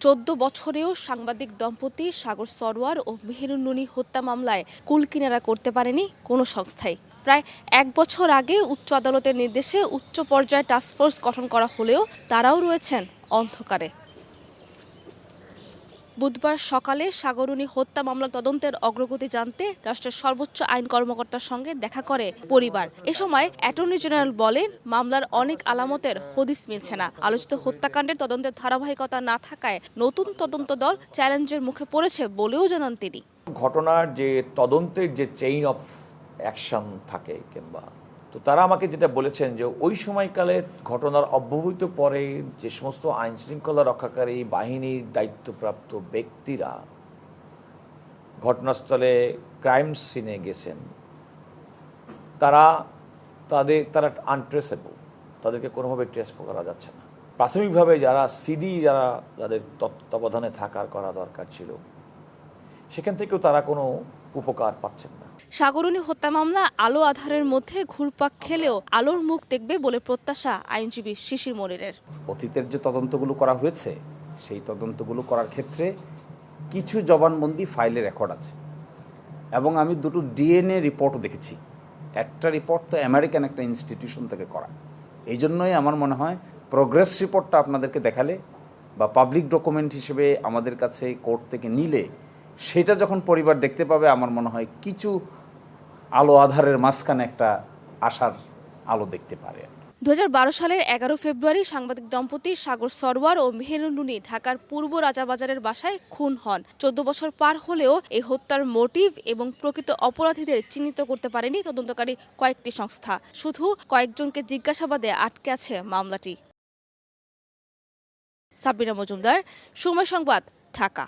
14 বছরেও সাংবাদিক দম্পতি সাগর সরোয়ার ও মেহেরুন নুনি হত্যা মামলায় কুলকিনারা করতে পারেনি কোনো সংস্থাই। প্রায় 1 বছর আগে উচ্চ আদালতের নির্দেশে উচ্চ পর্যায়ে টাস্কফোর্স গঠন করা হলেও তারাও রয়েছেন অন্ধকারে। বুধবার সকালে সাগরুনি হত্যা মামলার তদন্তের অগ্রগতি জানতে রাষ্ট্রের সর্বোচ্চ আইন কর্মকর্তার সঙ্গে দেখা করে পরিবার। এ সময় অ্যাটর্নি জেনারেল বলেন, মামলার অনেক আলামতের হদিস মিলছে না। আলোচিত হত্যাকাণ্ডের তদন্তের ধারাবাহিকতা না থাকায় নতুন তদন্ত দল চ্যালেঞ্জের মুখে পড়েছে বলেও জানান তিনি। ঘটনার যে তদন্তের যে চেইন অফ অ্যাকশন থাকে কিংবা তো তারা আমাকে যেটা বলেছেন যে ওই সময়কালে ঘটনার অব্যবহিত পরে যে সমস্ত আইন শৃঙ্খলা রক্ষাকারী বাহিনীর দায়িত্বপ্রাপ্ত ব্যক্তিরা ঘটনাস্থলে ক্রাইম সিনে গেছেন তারা আনট্রেসেবল, তাদেরকে কোনোভাবে ট্রেস করা যাচ্ছে না। প্রাথমিকভাবে যাদের তত্ত্বাবধানে করা দরকার ছিল সেখান থেকেও তারা কোনো উপকার পাচ্ছেন না। সাগরুনি হত্যা মামলা আলো আধারের মধ্যে ঘুরপাক খেলেও আলোর মুখ দেখবে বলে প্রত্যাশা আইনজীবী শিশির মনিরের। অতীতের যে তদন্তগুলো করা হয়েছে সেই তদন্তগুলো করার ক্ষেত্রে কিছু জবানবন্দি ফাইলে রেকর্ড আছে এবং আমি দুটো ডিএনএ রিপোর্টও দেখেছি। একটা রিপোর্ট তো আমেরিকান একটা ইনস্টিটিউশন থেকে করা। এই জন্যই আমার মনে হয় প্রোগ্রেস রিপোর্টটা আপনাদেরকে দেখালে বা পাবলিক ডকুমেন্ট হিসেবে আমাদের কাছে কোর্ট থেকে নিলে সেটা যখন পরিবার দেখতে পাবে আমার মনে হয় কিছু আলো আধারের মাঝখানে একটা আশার আলো দেখতে পারে। 2012 সালের 11 ফেব্রুয়ারি সাংবাদিক দম্পতি সাগর সরোয়ার ও মেহেরুন নুনি ঢাকার পূর্ব রাজাবাজারের বাসায় খুন হন। 14 বছর পার হলেও এই হত্যার মোটিভ এবং প্রকৃত অপরাধীদের চিহ্নিত করতে পারেনি তদন্তকারী কয়েকটি সংস্থা। শুধু কয়েকজনকে জিজ্ঞাসাবাদে আটকে আছে মামলাটি। সাব্বিনা মজুমদার, সময় সংবাদ, ঢাকা।